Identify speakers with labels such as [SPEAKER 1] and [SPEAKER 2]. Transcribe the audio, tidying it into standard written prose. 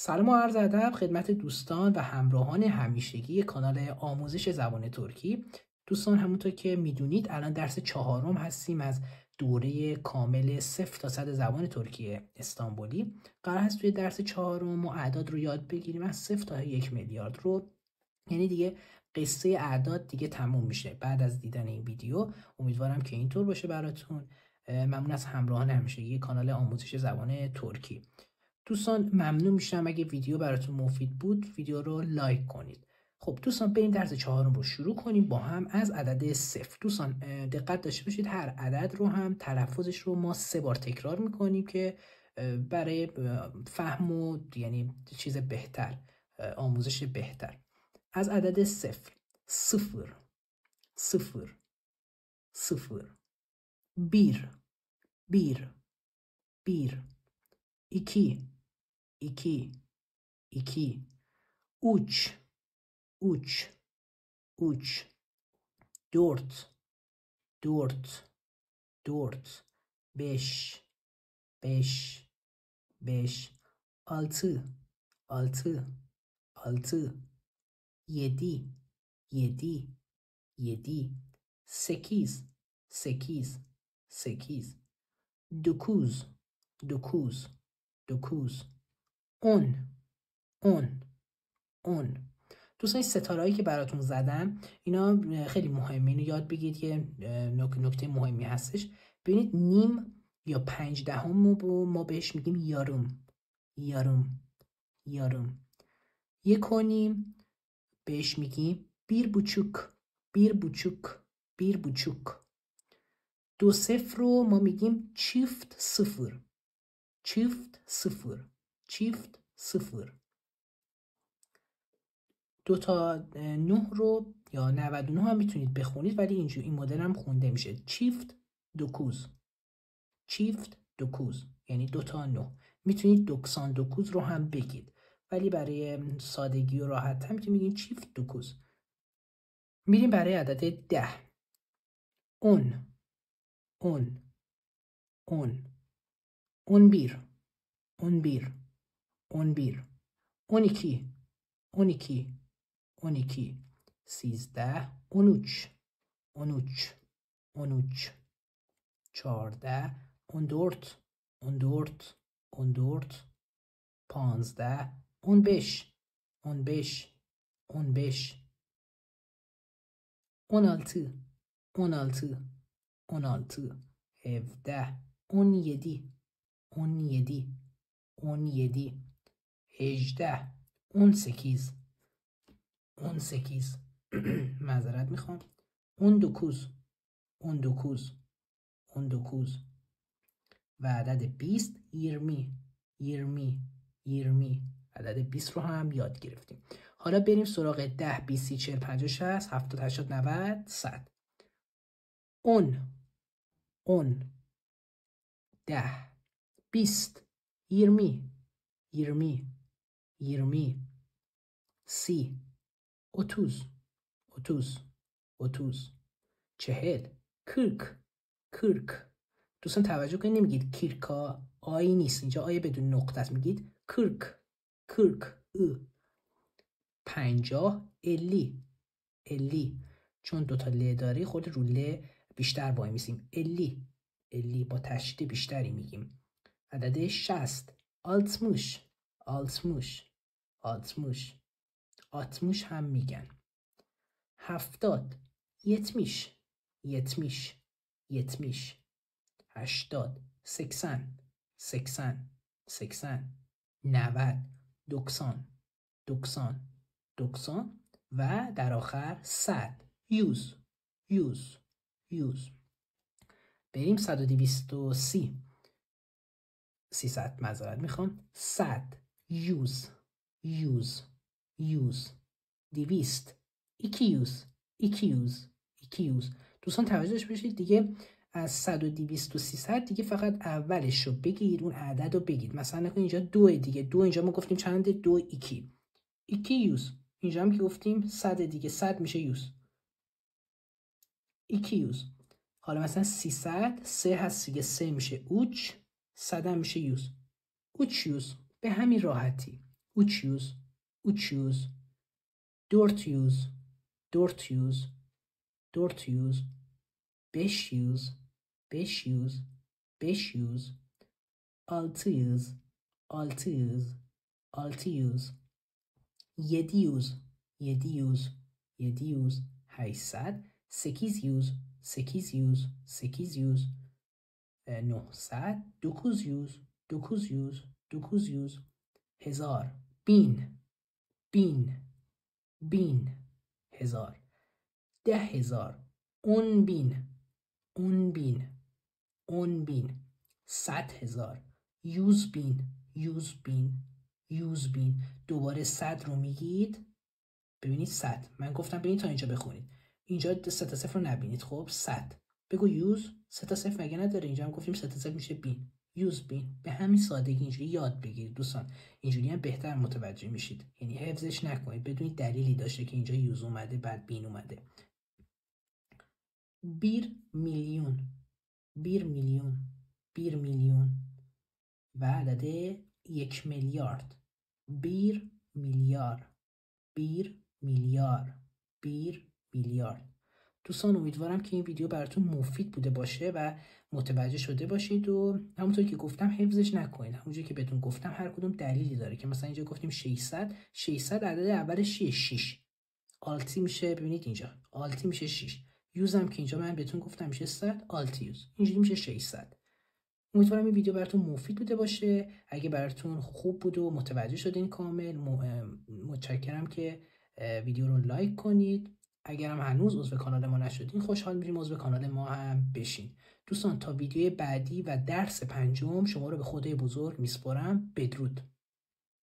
[SPEAKER 1] سلام و عرض ادب خدمت دوستان و همراهان همیشگی کانال آموزش زبان ترکی. دوستان همونطور که میدونید الان درس 4 هستیم از دوره کامل 0 تا 100 زبان ترکی استانبولی. قرار هست توی درس 4 ما اعداد رو یاد بگیریم از 0 تا 1 میلیارد رو، یعنی دیگه قصه اعداد دیگه تموم میشه بعد از دیدن این ویدیو. امیدوارم که اینطور باشه براتون. ممنون از همراهان همیشگی کانال آموزش زبان ترکی. دوستان ممنون میشم اگه ویدیو براتون مفید بود ویدیو رو لایک کنید. خب دوستان بریم درس 4 رو شروع کنیم با هم از عدد 0. دوستان دقت داشته باشید هر عدد رو هم تلفظش رو ما 3 بار تکرار میکنیم که برای فهم و یعنی چیز بهتر، آموزش بهتر. از عدد 0: صفر، صفر، صفر. bir, bir, bir. iki, iki, iki. Üç, üç, üç. Dört, dört, dört. Beş, beş, beş. Altı, altı, altı. Yedi, yedi, yedi. Sekiz, sekiz, sekiz. Dokuz, dokuz, dokuz. 10 10. دوستان این ستارهایی که براتون زدم اینا خیلی مهمه، اینو یاد بگیرید که نکته مهمی هستش. ببینید نیم یا 5/10 ما بهش میگیم یارم، یارم، یارم. 1.5 بهش میگیم bir buçuk، bir buçuk، bir buçuk. 2 رو ما میگیم çift sıfır، çift sıfır، çift sıfır. 2 تا 9 رو یا 99 هم میتونید بخونید ولی اینجور این مدل هم خونده میشه چیفت دوکوز، چیفت دوکوز یعنی 2 تا 9. میتونید 99 رو هم بگید ولی برای سادگی و راحت هم که میگین چیفت دوکوز. میریم برای عدد 10: اون، اون، اون. اون بیر، اون بیر، اون بیر. اونیکی، اونیکی، اونیکی. 13 13، 13، 13. 14 14 14 14. 15 15 15 15. 16 16 16. 17 17 17 17. 18 18 18. معذرت میخوام. 19 19 19. و عدد 20 20 20 20. عدد 20 رو هم یاد گرفتیم. حالا بریم سراغ 10 20 30 40 50 60 70 80 90 100. اون 10 20 20 20 20. 30 30 30 30. 40 40 40. دوستان توجه کنید نمیگید کیرکا، آی نیست اینجا، آی بدون نقطه است، میگید کرک کرک. 50 50 50. چون 2 تا ل داره خود رو ل بیشتر وای میسیم 50 50 با تشدید بیشتری میگیم. عدد 60 60 60 60 هم میگن. 70 70 70 70. 80 80 60 60. 90 90 90 90. و در آخر 100 100 100. بریم 100 و 230 300 معذرت میخوام. 100 100 100 200 200 200. دوستان توجه داشته باشید دیگه از 100 و 200 و 300 دیگه فقط اولش رو بگید، اون عدد رو بگید. مثلا نکنید اینجا 2 دیگه، 2 اینجا ما گفتیم چنده؟ 2 2 200. اینجا هم که گفتیم 100 دیگه، 100 میشه 100 200. حالا مثلا 300 3 هست دیگه، 3 میشه 3. 100 هم میشه 100 300. به همین راحتی uçuyoruz, uçuyoruz, dörtüyoruz, dörtüyoruz, dörtüyoruz, beşiyoruz, beşiyoruz, beşiyoruz, altıyız, altıyız, altıyız, yediyoruz, yediyoruz, yediyoruz, 800, 800, 800, 800, 900, 900, 900, 900, 1000, 1000, 1000, 1000, 1000, 10,000, 10,000, 10,000, 10,000, 100,000, 100,000, 100,000، 100,000. دوباره 100 رو میگید. ببینید 100 من گفتم ببینید تا اینجا بخونید، اینجا 3 تا 0 رو نبینید. خب 100 بگو یوز 3 تا 0 مگه نداره؟ اینجا هم گفتیم 3 تا 0 میشه بین. یوز بین. به همین سادگی اینجوری یاد بگیرید دوستان، اینجوری هم بهتر متوجه میشید. یعنی حفظش نکنید بدونید دلیلی داشته که اینجا یوز اومده بعد بین اومده. 1 میلیون، 1 میلیون، 1 میلیون و عدد 1 میلیارد، 1 میلیارد، 1 میلیارد، 1 میلیارد. دوستان امیدوارم که این ویدیو براتون مفید بوده باشه و متوجه شده باشید و همونطور که گفتم حفظش نکنید. همونجوری که بهتون گفتم هر کدوم دلیلی داره که مثلا اینجا گفتیم 600 عدد اولش 6 آلتی میشه. ببینید اینجا آلتی میشه 6. یوز هم که اینجا من بهتون گفتم میشه 100 آلتی یوز، اینجوری میشه 600. امیدوارم این ویدیو براتون مفید بوده باشه. اگه براتون خوب بود و متوجه شدین کامل متشکرم که ویدیو رو لایک کنید. اگرم هنوز عضو کانال ما نشدین خوشحال میشیم عضو کانال ما هم بشین. دوستان تا ویدیو بعدی و درس 5 شما رو به خدای بزرگ میسپارم. بدرود.